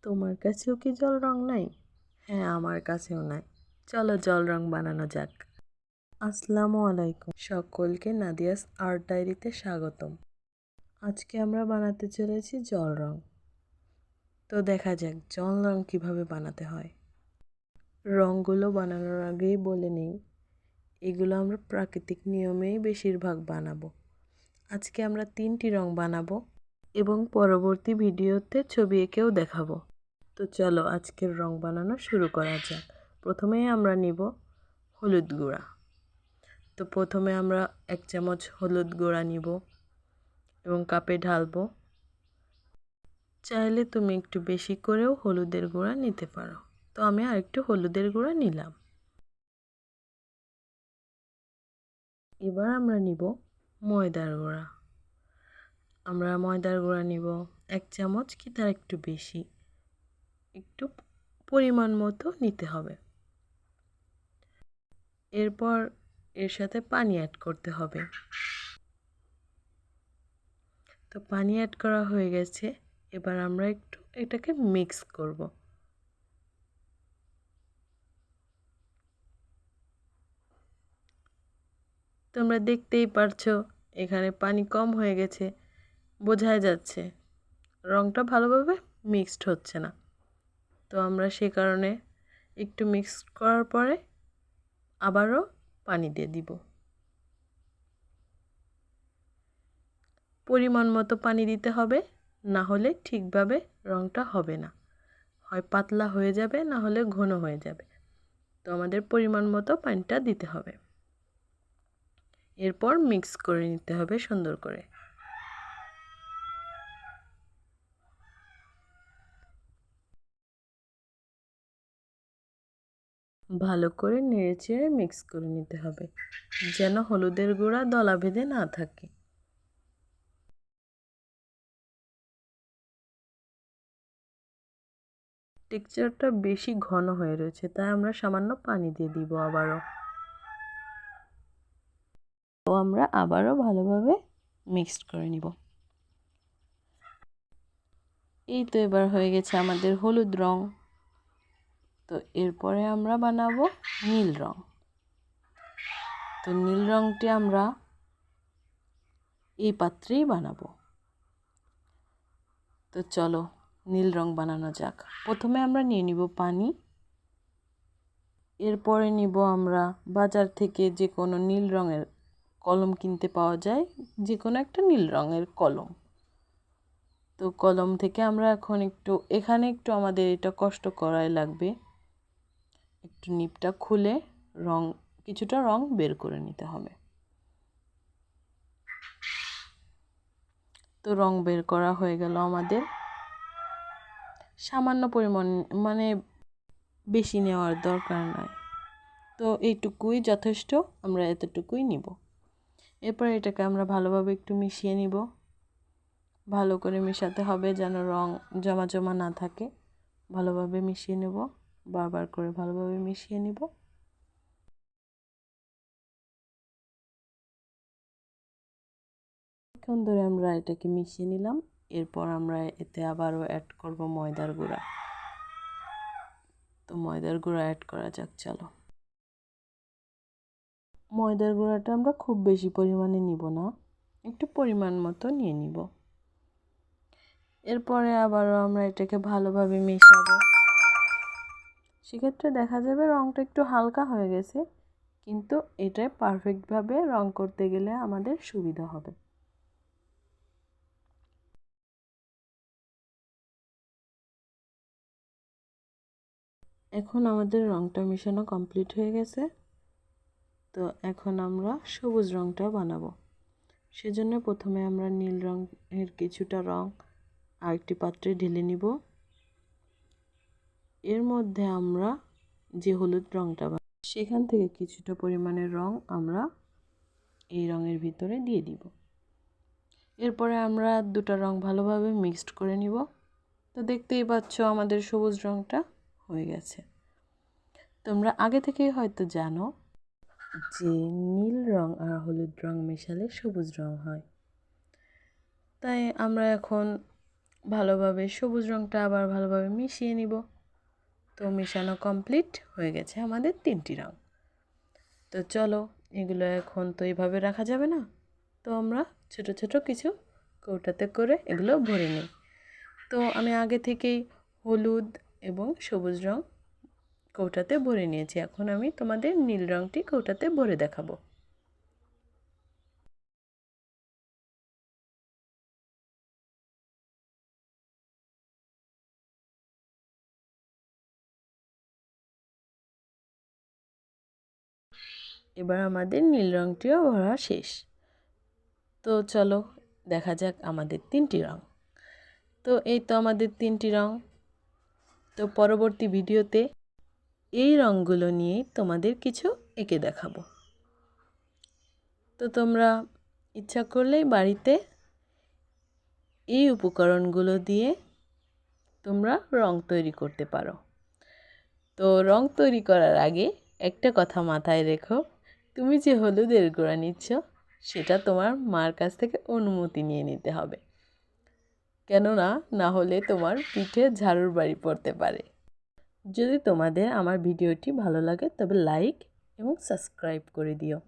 তোমার কাছেও কি জল রং নাই? হ্যাঁ, আমার কাছেও নাই। চলো জল রং বানানো যাক। আসসালামু আলাইকুম, সকলকে নাদিয়াস আর্ট ডায়েরিতে স্বাগতম। আজকে আমরা বানাতে চলেছি জল রং। তো দেখা যাক জল রং কিভাবে বানাতে হয়। রঙগুলো বানানোর আগেই বলে নেই, এগুলো আমরা প্রাকৃতিক নিয়মেই বেশিরভাগ বানাবো। আজকে আমরা 3টি রং বানাবো এবং পরবর্তী ভিডিওতে ছবি এঁকেও দেখাবো। তো চলো আজকের রং বানানো শুরু করা যাক। প্রথমেই আমরা নিব হলুদ গুঁড়া। তো প্রথমে আমরা 1 চামচ হলুদ গুঁড়া নিব এবং কাপে ঢালবো। চাইলে তুমি একটু বেশি করেও হলুদের গুঁড়া নিতে পারো। তো আমি আরেকটু হলুদের গুঁড়া নিলাম। এবার আমরা নিব ময়দার গুঁড়া। আমরা ময়দার গুঁড়া নিব 1 চামচ কি তার একটু বেশি, একটু পরিমাণ মতো নিতে হবে। এরপর এর সাথে পানি অ্যাড করতে হবে। তো পানি অ্যাড করা হয়ে গেছে। এবার আমরা একটু এটাকে মিক্স করব। তোমরা দেখতেই পারছো এখানে পানি কম হয়ে গেছে, বোঝাই যাচ্ছে রংটা ভালোভাবে মিক্সড হচ্ছে না। তো আমরা সে কারণে একটু মিক্স করার পরে আবারও পানি দিয়ে দিব। পরিমাণ মতো পানি দিতে হবে, না হলে ঠিকভাবে রংটা হবে না, হয় পাতলা হয়ে যাবে না হলে ঘন হয়ে যাবে। তো আমাদের পরিমাণ মতো পানিটা দিতে হবে। এরপর মিক্স করে নিতে হবে সুন্দর করে। ভালো করে নেড়েচেড়ে মিক্স করে নিতে হবে, যেন হলুদের গুঁড়া দলা বেঁধে না থাকে। টেক্সচারটা বেশি ঘন হয়ে রয়েছে, তাই আমরা সামান্য পানি দিয়ে দিব আবারও। তো আমরা আবারও ভালোভাবে মিক্সড করে নিব। এই তো এবার হয়ে গেছে আমাদের হলুদ রং। তো এরপরে আমরা বানাবো নীল রং। তো নীল রংটি আমরা এই পাত্রেই বানাবো। তো চলো নীল রং বানানো যাক। প্রথমে আমরা নিয়ে নিব পানি। এরপরে নিব আমরা বাজার থেকে যে কোনো নীল রঙের কলম কিনতে পাওয়া যায়, যে কোনো একটা নীল রঙের কলম। তো কলম থেকে আমরা এখন এখানে একটু আমাদের এটা কষ্ট করাই লাগবে। একটু নিবটা খুলে কিছুটা রং বের করে নিতে হবে। তো রং বের করা হয়ে গেল আমাদের। সামান্য পরিমাণ, মানে বেশি নেওয়ার দরকার নাই। তো এইটুকুই যথেষ্ট, আমরা এতটুকুই নিব। এরপর এটাকে আমরা ভালোভাবে একটু মিশিয়ে নিব। ভালো করে মেশাতে হবে যেন রং জমা জমা না থাকে। ভালোভাবে মিশিয়ে নেব, বারবার করে ভালোভাবে মিশিয়ে নিব। এখন ধরে আমরা এটাকে মিশিয়ে নিলাম। এরপর আমরা এতে আবারও অ্যাড করব ময়দার গুঁড়া। তো ময়দার গুঁড়া অ্যাড করা যাক। চলো, ময়দার গুঁড়াটা আমরা খুব বেশি পরিমাণে নিব না, একটু পরিমাণ মতো নিয়ে নিব। এরপরে আবারও আমরা এটাকে ভালোভাবে মেশাবো। সেক্ষেত্রে দেখা যাবে রংটা একটু হালকা হয়ে গেছে, কিন্তু এটা পারফেক্টভাবে রং করতে গেলে আমাদের সুবিধা হবে। এখন আমাদের রংটা মেশানো কমপ্লিট হয়ে গেছে। তো এখন আমরা সবুজ রংটা বানাবো। সেজন্য প্রথমে আমরা নীল রঙের কিছুটা রং আরেকটি পাত্রে ঢেলে নিব। এর মধ্যে আমরা যে হলুদ রংটা সেখান থেকে কিছুটা পরিমাণের রং আমরা এই রঙের ভিতরে দিয়ে দিব। এরপরে আমরা দুটো রং ভালোভাবে মিক্সড করে নিব। তো দেখতেই পাচ্ছ আমাদের সবুজ রংটা হয়ে গেছে। তোমরা আগে থেকেই হয়তো জানো যে নীল রং আর হলুদ রং মেশালে সবুজ রং হয়। তাই আমরা এখন ভালোভাবে সবুজ রঙটা আবার ভালোভাবে মিশিয়ে নিব। তো মেশানো কমপ্লিট হয়ে গেছে আমাদের 3টি রঙ। তো চলো, এগুলো এখন তো এইভাবে রাখা যাবে না, তো আমরা ছোট ছোট কিছু কৌটাতে করে এগুলো ভরে নিই। তো আমি আগে থেকেই হলুদ এবং সবুজ রঙ কৌটাতে ভরে নিয়েছি। এখন আমি তোমাদের নীল রঙটি কৌটাতে ভরে দেখাবো। এবার আমাদের নীল রঙটিও ভরা শেষ। তো চলো দেখা যাক আমাদের 3টি রঙ। তো এই তো আমাদের 3টি রঙ। তো পরবর্তী ভিডিওতে এই রঙগুলো নিয়েই তোমাদের কিছু এঁকে দেখাবো। তো তোমরা ইচ্ছা করলেই বাড়িতে এই উপকরণগুলো দিয়ে তোমরা রং তৈরি করতে পারো। তো রং তৈরি করার আগে একটা কথা মাথায় রেখো, তুমি যে হলুদের গুঁড়া নিচ্ছ সেটা তোমার মার কাছ থেকে অনুমতি নিয়ে নিতে হবে, কেননা না হলে তোমার পিঠে ঝাড়ুর বাড়ি পড়তে পারে। যদি তোমাদের আমার ভিডিওটি ভালো লাগে তবে লাইক এবং সাবস্ক্রাইব করে দিও।